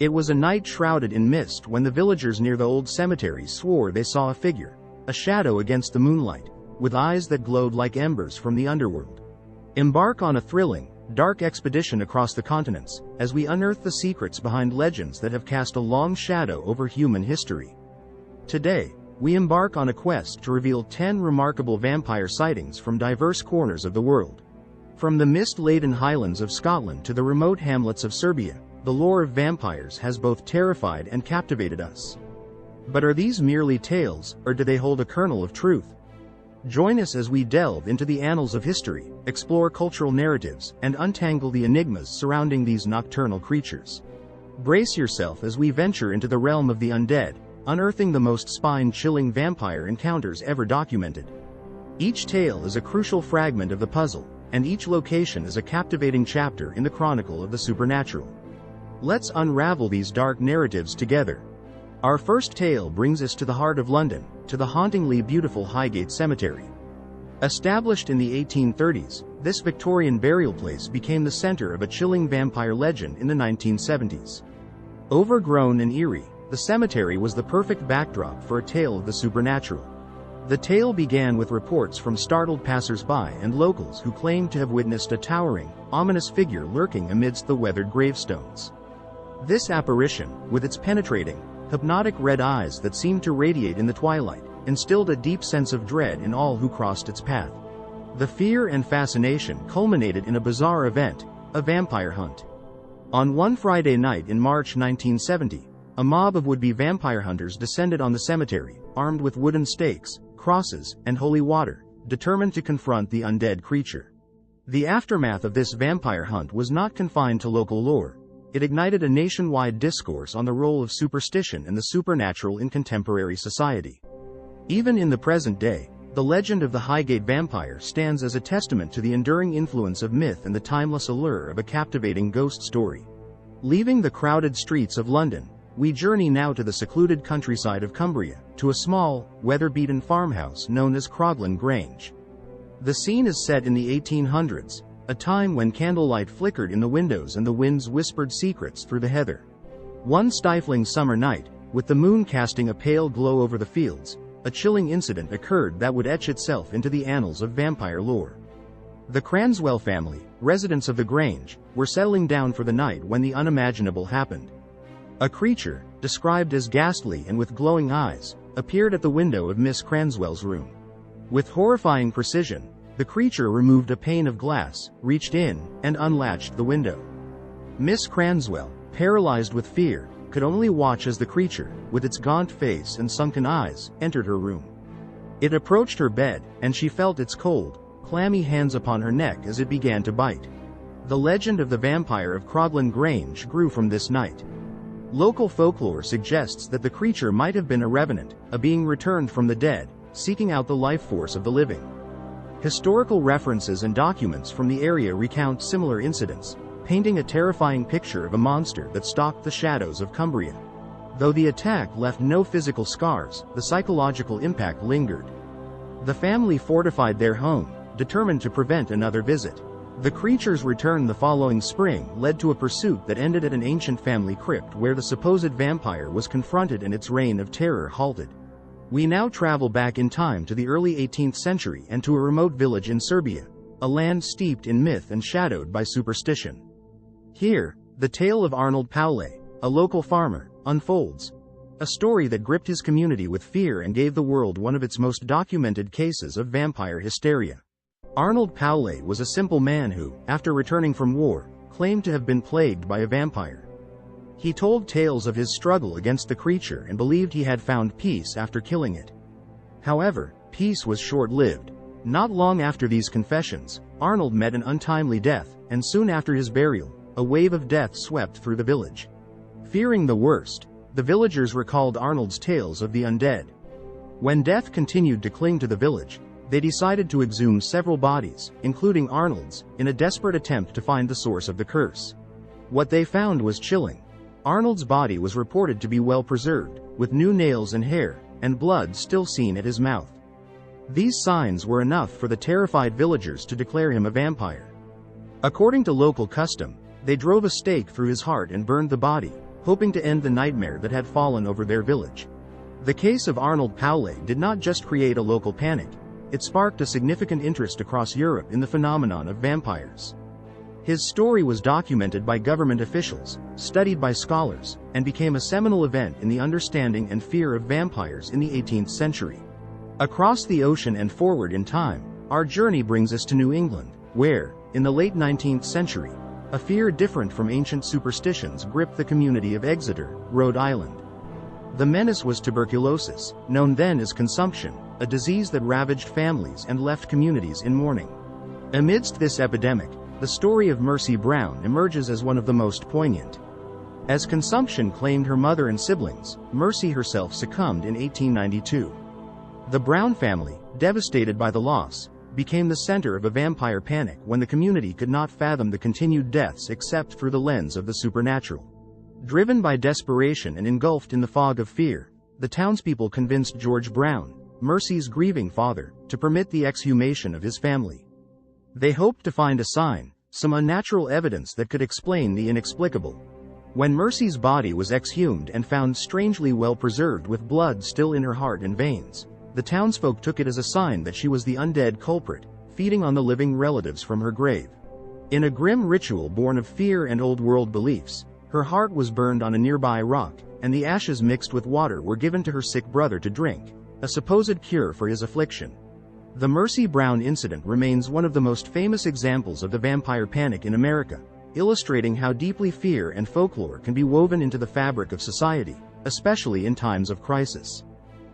It was a night shrouded in mist when the villagers near the old cemetery swore they saw a figure, a shadow against the moonlight, with eyes that glowed like embers from the underworld. Embark on a thrilling, dark expedition across the continents, as we unearth the secrets behind legends that have cast a long shadow over human history. Today, we embark on a quest to reveal 10 remarkable vampire sightings from diverse corners of the world. From the mist-laden Highlands of Scotland to the remote hamlets of Serbia, the lore of vampires has both terrified and captivated us. But are these merely tales, or do they hold a kernel of truth? Join us as we delve into the annals of history, explore cultural narratives, and untangle the enigmas surrounding these nocturnal creatures. Brace yourself as we venture into the realm of the undead, unearthing the most spine-chilling vampire encounters ever documented. Each tale is a crucial fragment of the puzzle, and each location is a captivating chapter in the Chronicle of the Supernatural. Let's unravel these dark narratives together. Our first tale brings us to the heart of London, to the hauntingly beautiful Highgate Cemetery. Established in the 1830s, this Victorian burial place became the center of a chilling vampire legend in the 1970s. Overgrown and eerie, the cemetery was the perfect backdrop for a tale of the supernatural. The tale began with reports from startled passersby and locals who claimed to have witnessed a towering, ominous figure lurking amidst the weathered gravestones. This apparition, with its penetrating, hypnotic red eyes that seemed to radiate in the twilight, instilled a deep sense of dread in all who crossed its path. The fear and fascination culminated in a bizarre event, a vampire hunt. On one Friday night in March 1970, a mob of would-be vampire hunters descended on the cemetery, armed with wooden stakes, crosses, and holy water, determined to confront the undead creature. The aftermath of this vampire hunt was not confined to local lore. It ignited a nationwide discourse on the role of superstition and the supernatural in contemporary society. Even in the present day, the legend of the Highgate vampire stands as a testament to the enduring influence of myth and the timeless allure of a captivating ghost story. Leaving the crowded streets of London, we journey now to the secluded countryside of Cumbria, to a small, weather-beaten farmhouse known as Cogin Grange. The scene is set in the 1800s, a time when candlelight flickered in the windows and the winds whispered secrets through the heather. One stifling summer night, with the moon casting a pale glow over the fields, a chilling incident occurred that would etch itself into the annals of vampire lore. The Cranswell family, residents of the Grange, were settling down for the night when the unimaginable happened. A creature, described as ghastly and with glowing eyes, appeared at the window of Miss Cranswell's room. With horrifying precision, the creature removed a pane of glass, reached in, and unlatched the window. Miss Cranswell, paralyzed with fear, could only watch as the creature, with its gaunt face and sunken eyes, entered her room. It approached her bed, and she felt its cold, clammy hands upon her neck as it began to bite. The legend of the vampire of Cogin Grange grew from this night. Local folklore suggests that the creature might have been a revenant, a being returned from the dead, seeking out the life force of the living. Historical references and documents from the area recount similar incidents, painting a terrifying picture of a monster that stalked the shadows of Cumbria. Though the attack left no physical scars, the psychological impact lingered. The family fortified their home, determined to prevent another visit. The creature's return the following spring led to a pursuit that ended at an ancient family crypt where the supposed vampire was confronted and its reign of terror halted. We now travel back in time to the early 18th century and to a remote village in Serbia, a land steeped in myth and shadowed by superstition. Here, the tale of Arnold Paole, a local farmer, unfolds. A story that gripped his community with fear and gave the world one of its most documented cases of vampire hysteria. Arnold Paole was a simple man who, after returning from war, claimed to have been plagued by a vampire. He told tales of his struggle against the creature and believed he had found peace after killing it. However, peace was short-lived. Not long after these confessions, Arnold met an untimely death, and soon after his burial, a wave of death swept through the village. Fearing the worst, the villagers recalled Arnold's tales of the undead. When death continued to cling to the village, they decided to exhume several bodies, including Arnold's, in a desperate attempt to find the source of the curse. What they found was chilling. Arnold's body was reported to be well preserved, with new nails and hair, and blood still seen at his mouth. These signs were enough for the terrified villagers to declare him a vampire. According to local custom, they drove a stake through his heart and burned the body, hoping to end the nightmare that had fallen over their village. The case of Arnold Paole did not just create a local panic, it sparked a significant interest across Europe in the phenomenon of vampires. His story was documented by government officials, studied by scholars, and became a seminal event in the understanding and fear of vampires in the 18th century. Across the ocean and forward in time, our journey brings us to New England, where, in the late 19th century, a fear different from ancient superstitions gripped the community of Exeter, Rhode Island. The menace was tuberculosis, known then as consumption, a disease that ravaged families and left communities in mourning. Amidst this epidemic, the story of Mercy Brown emerges as one of the most poignant. As consumption claimed her mother and siblings, Mercy herself succumbed in 1892. The Brown family, devastated by the loss, became the center of a vampire panic when the community could not fathom the continued deaths except through the lens of the supernatural. Driven by desperation and engulfed in the fog of fear, the townspeople convinced George Brown, Mercy's grieving father, to permit the exhumation of his family. They hoped to find a sign, some unnatural evidence that could explain the inexplicable. When Mercy's body was exhumed and found strangely well preserved with blood still in her heart and veins, the townsfolk took it as a sign that she was the undead culprit, feeding on the living relatives from her grave. In a grim ritual born of fear and old-world beliefs, her heart was burned on a nearby rock, and the ashes mixed with water were given to her sick brother to drink, a supposed cure for his affliction. The Mercy Brown incident remains one of the most famous examples of the vampire panic in America, illustrating how deeply fear and folklore can be woven into the fabric of society, especially in times of crisis.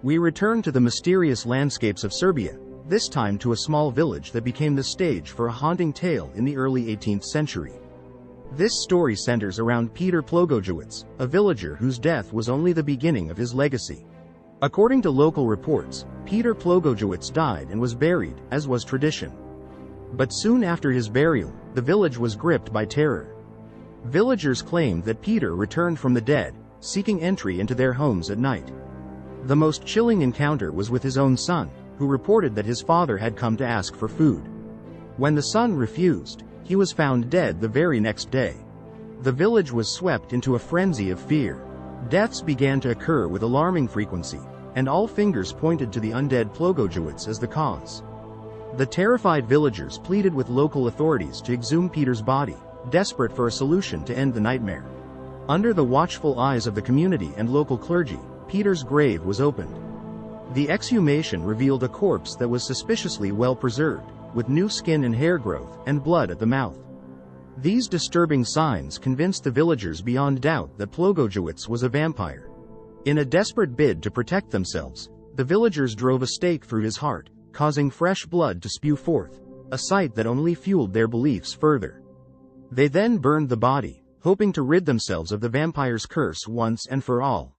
We return to the mysterious landscapes of Serbia, this time to a small village that became the stage for a haunting tale in the early 18th century. This story centers around Peter Plogojewicz, a villager whose death was only the beginning of his legacy. According to local reports, Peter Plogojewicz died and was buried, as was tradition. But soon after his burial, the village was gripped by terror. Villagers claimed that Peter returned from the dead, seeking entry into their homes at night. The most chilling encounter was with his own son, who reported that his father had come to ask for food. When the son refused, he was found dead the very next day. The village was swept into a frenzy of fear. Deaths began to occur with alarming frequency, and all fingers pointed to the undead Plogojewicz as the cause. The terrified villagers pleaded with local authorities to exhume Peter's body, desperate for a solution to end the nightmare. Under the watchful eyes of the community and local clergy, Peter's grave was opened. The exhumation revealed a corpse that was suspiciously well preserved, with new skin and hair growth, and blood at the mouth. These disturbing signs convinced the villagers beyond doubt that Plogojewicz was a vampire. In a desperate bid to protect themselves, the villagers drove a stake through his heart, causing fresh blood to spew forth, a sight that only fueled their beliefs further. They then burned the body, hoping to rid themselves of the vampire's curse once and for all.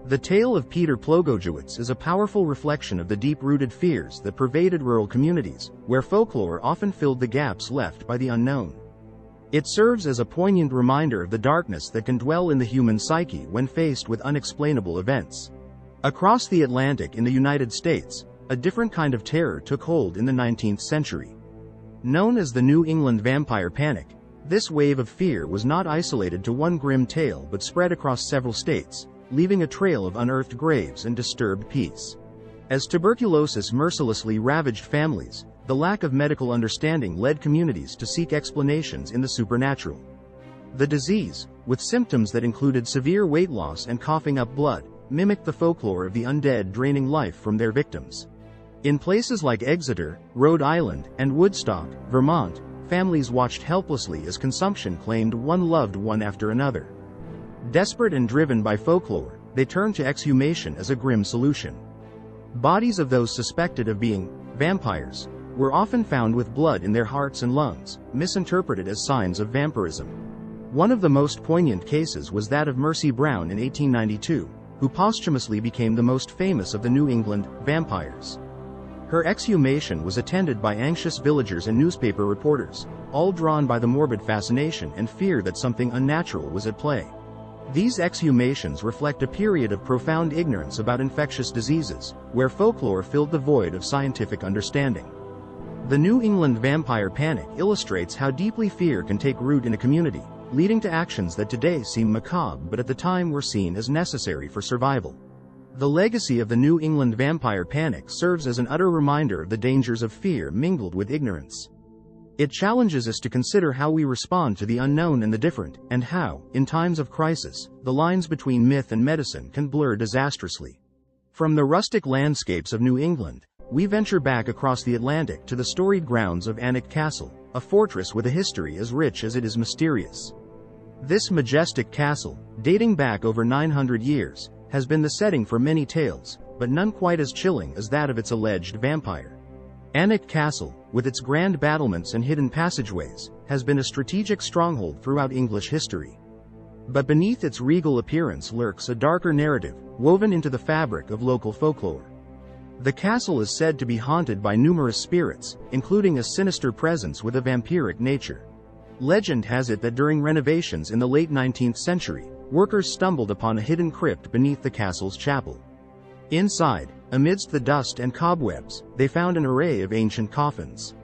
The tale of Peter Plogojewicz is a powerful reflection of the deep-rooted fears that pervaded rural communities, where folklore often filled the gaps left by the unknown. It serves as a poignant reminder of the darkness that can dwell in the human psyche when faced with unexplainable events. Across the Atlantic in the United States, a different kind of terror took hold in the 19th century. Known as the New England Vampire Panic, this wave of fear was not isolated to one grim tale but spread across several states, leaving a trail of unearthed graves and disturbed peace. As tuberculosis mercilessly ravaged families, the lack of medical understanding led communities to seek explanations in the supernatural. The disease, with symptoms that included severe weight loss and coughing up blood, mimicked the folklore of the undead draining life from their victims. In places like Exeter, Rhode Island, and Woodstock, Vermont, families watched helplessly as consumption claimed one loved one after another. Desperate and driven by folklore, they turned to exhumation as a grim solution. Bodies of those suspected of being vampires were often found with blood in their hearts and lungs, misinterpreted as signs of vampirism. One of the most poignant cases was that of Mercy Brown in 1892, who posthumously became the most famous of the New England vampires. Her exhumation was attended by anxious villagers and newspaper reporters, all drawn by the morbid fascination and fear that something unnatural was at play. These exhumations reflect a period of profound ignorance about infectious diseases, where folklore filled the void of scientific understanding. The New England Vampire Panic illustrates how deeply fear can take root in a community, leading to actions that today seem macabre but at the time were seen as necessary for survival. The legacy of the New England vampire panic serves as an utter reminder of the dangers of fear mingled with ignorance. It challenges us to consider how we respond to the unknown and the different, and how, in times of crisis, the lines between myth and medicine can blur disastrously. From the rustic landscapes of New England, we venture back across the Atlantic to the storied grounds of Alnwick Castle, a fortress with a history as rich as it is mysterious. This majestic castle, dating back over 900 years, has been the setting for many tales, but none quite as chilling as that of its alleged vampire. Alnwick Castle, with its grand battlements and hidden passageways, has been a strategic stronghold throughout English history. But beneath its regal appearance lurks a darker narrative, woven into the fabric of local folklore. The castle is said to be haunted by numerous spirits, including a sinister presence with a vampiric nature. Legend has it that during renovations in the late 19th century, workers stumbled upon a hidden crypt beneath the castle's chapel. Inside, amidst the dust and cobwebs, they found an array of ancient coffins.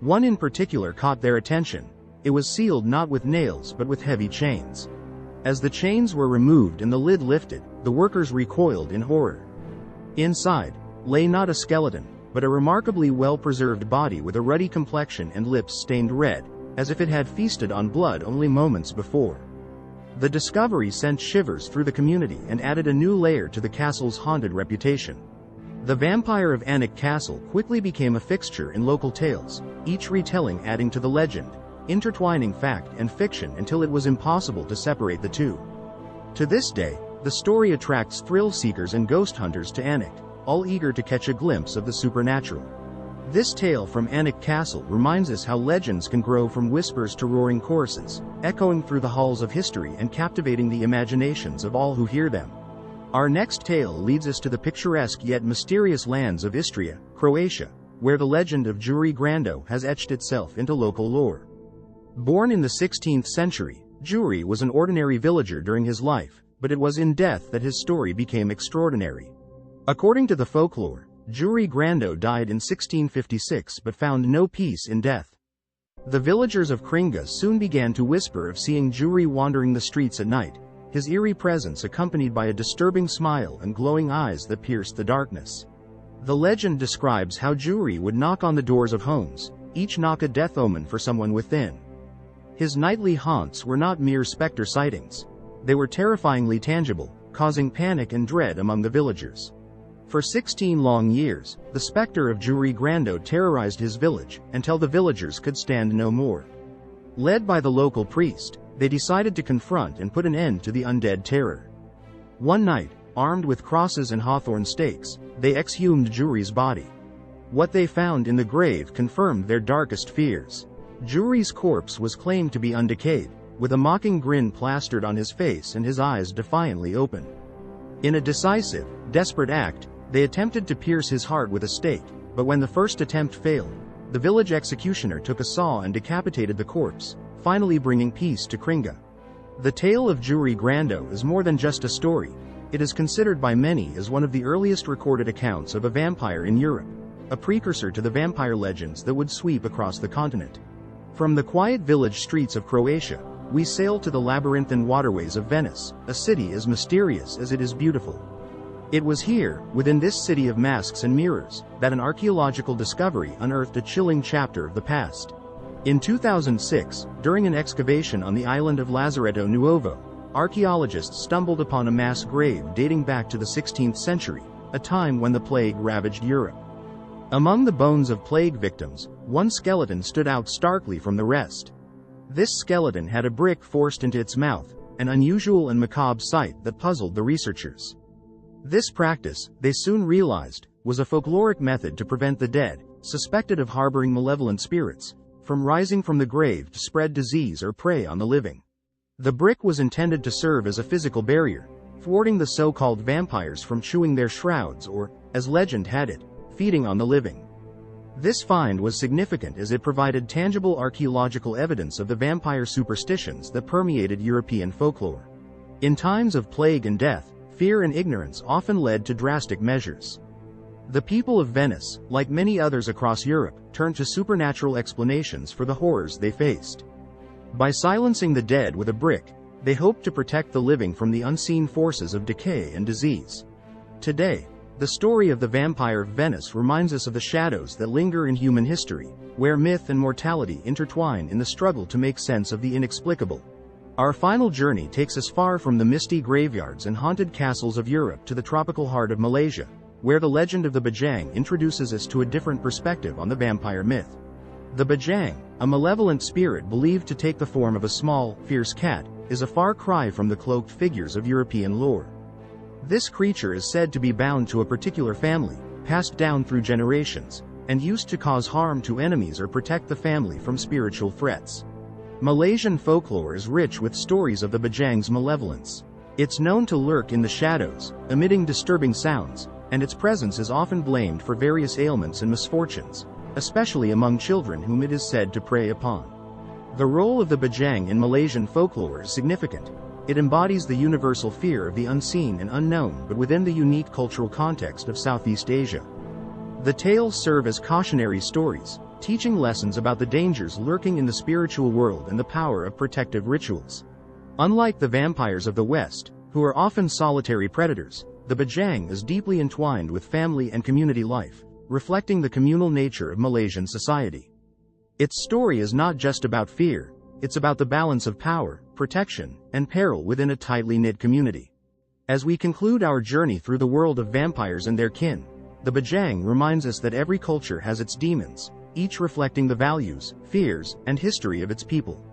One in particular caught their attention. It was sealed not with nails but with heavy chains. As the chains were removed and the lid lifted, the workers recoiled in horror. Inside lay not a skeleton, but a remarkably well-preserved body with a ruddy complexion and lips stained red, as if it had feasted on blood only moments before. The discovery sent shivers through the community and added a new layer to the castle's haunted reputation. The vampire of Alnwick Castle quickly became a fixture in local tales, each retelling adding to the legend, intertwining fact and fiction until it was impossible to separate the two. To this day, the story attracts thrill-seekers and ghost hunters to Alnwick, all eager to catch a glimpse of the supernatural. This tale from Alnwick Castle reminds us how legends can grow from whispers to roaring choruses, echoing through the halls of history and captivating the imaginations of all who hear them. Our next tale leads us to the picturesque yet mysterious lands of Istria, Croatia, where the legend of Juri Grando has etched itself into local lore. Born in the 16th century, Juri was an ordinary villager during his life, but it was in death that his story became extraordinary. According to the folklore, Juri Grando died in 1656 but found no peace in death. The villagers of Kringa soon began to whisper of seeing Juri wandering the streets at night, his eerie presence accompanied by a disturbing smile and glowing eyes that pierced the darkness. The legend describes how Juri would knock on the doors of homes, each knock a death omen for someone within. His nightly haunts were not mere specter sightings. They were terrifyingly tangible, causing panic and dread among the villagers. For 16 long years, the specter of Juri Grando terrorized his village, until the villagers could stand no more. Led by the local priest, they decided to confront and put an end to the undead terror. One night, armed with crosses and hawthorn stakes, they exhumed Juri's body. What they found in the grave confirmed their darkest fears. Juri's corpse was claimed to be undecayed, with a mocking grin plastered on his face and his eyes defiantly open. In a decisive, desperate act, they attempted to pierce his heart with a stake, but when the first attempt failed, the village executioner took a saw and decapitated the corpse, finally bringing peace to Kringa. The tale of Juri Grando is more than just a story. It is considered by many as one of the earliest recorded accounts of a vampire in Europe, a precursor to the vampire legends that would sweep across the continent. From the quiet village streets of Croatia, we sail to the labyrinthine waterways of Venice, a city as mysterious as it is beautiful. It was here, within this city of masks and mirrors, that an archaeological discovery unearthed a chilling chapter of the past. In 2006, during an excavation on the island of Lazaretto Nuovo, archaeologists stumbled upon a mass grave dating back to the 16th century, a time when the plague ravaged Europe. Among the bones of plague victims, one skeleton stood out starkly from the rest. This skeleton had a brick forced into its mouth, an unusual and macabre sight that puzzled the researchers. This practice, they soon realized, was a folkloric method to prevent the dead, suspected of harboring malevolent spirits, from rising from the grave to spread disease or prey on the living. The brick was intended to serve as a physical barrier, thwarting the so-called vampires from chewing their shrouds or, as legend had it, feeding on the living. This find was significant as it provided tangible archaeological evidence of the vampire superstitions that permeated European folklore. In times of plague and death, fear and ignorance often led to drastic measures. The people of Venice, like many others across Europe, turned to supernatural explanations for the horrors they faced. By silencing the dead with a brick, they hoped to protect the living from the unseen forces of decay and disease. Today, the story of the vampire of Venice reminds us of the shadows that linger in human history, where myth and mortality intertwine in the struggle to make sense of the inexplicable. Our final journey takes us far from the misty graveyards and haunted castles of Europe to the tropical heart of Malaysia, where the legend of the Bajang introduces us to a different perspective on the vampire myth. The Bajang, a malevolent spirit believed to take the form of a small, fierce cat, is a far cry from the cloaked figures of European lore. This creature is said to be bound to a particular family, passed down through generations, and used to cause harm to enemies or protect the family from spiritual threats. Malaysian folklore is rich with stories of the Bajang's malevolence. It's known to lurk in the shadows, emitting disturbing sounds, and its presence is often blamed for various ailments and misfortunes, especially among children whom it is said to prey upon. The role of the Bajang in Malaysian folklore is significant. It embodies the universal fear of the unseen and unknown, but within the unique cultural context of Southeast Asia. The tales serve as cautionary stories, teaching lessons about the dangers lurking in the spiritual world and the power of protective rituals. Unlike the vampires of the West, who are often solitary predators, the Bajang is deeply entwined with family and community life, reflecting the communal nature of Malaysian society. Its story is not just about fear, it's about the balance of power, protection, and peril within a tightly knit community. As we conclude our journey through the world of vampires and their kin, the Bajang reminds us that every culture has its demons, each reflecting the values, fears, and history of its people.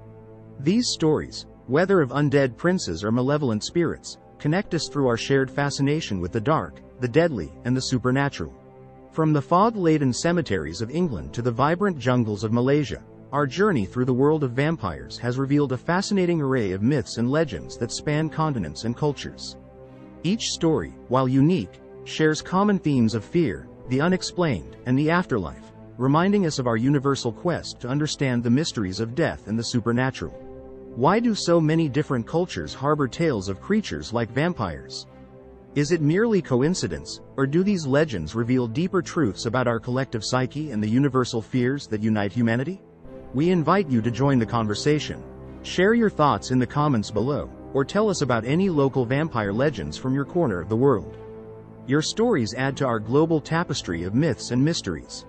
These stories, whether of undead princes or malevolent spirits, connect us through our shared fascination with the dark, the deadly, and the supernatural. From the fog-laden cemeteries of England to the vibrant jungles of Malaysia, our journey through the world of vampires has revealed a fascinating array of myths and legends that span continents and cultures. Each story, while unique, shares common themes of fear, the unexplained, and the afterlife, reminding us of our universal quest to understand the mysteries of death and the supernatural. Why do so many different cultures harbor tales of creatures like vampires? Is it merely coincidence, or do these legends reveal deeper truths about our collective psyche and the universal fears that unite humanity? We invite you to join the conversation. Share your thoughts in the comments below, or tell us about any local vampire legends from your corner of the world. Your stories add to our global tapestry of myths and mysteries.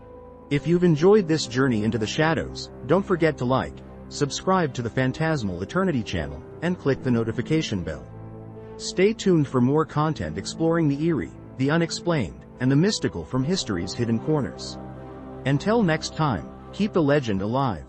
If you've enjoyed this journey into the shadows, don't forget to like, subscribe to the Phantasmal Eternity channel, and click the notification bell. Stay tuned for more content exploring the eerie, the unexplained, and the mystical from history's hidden corners. Until next time, keep the legend alive.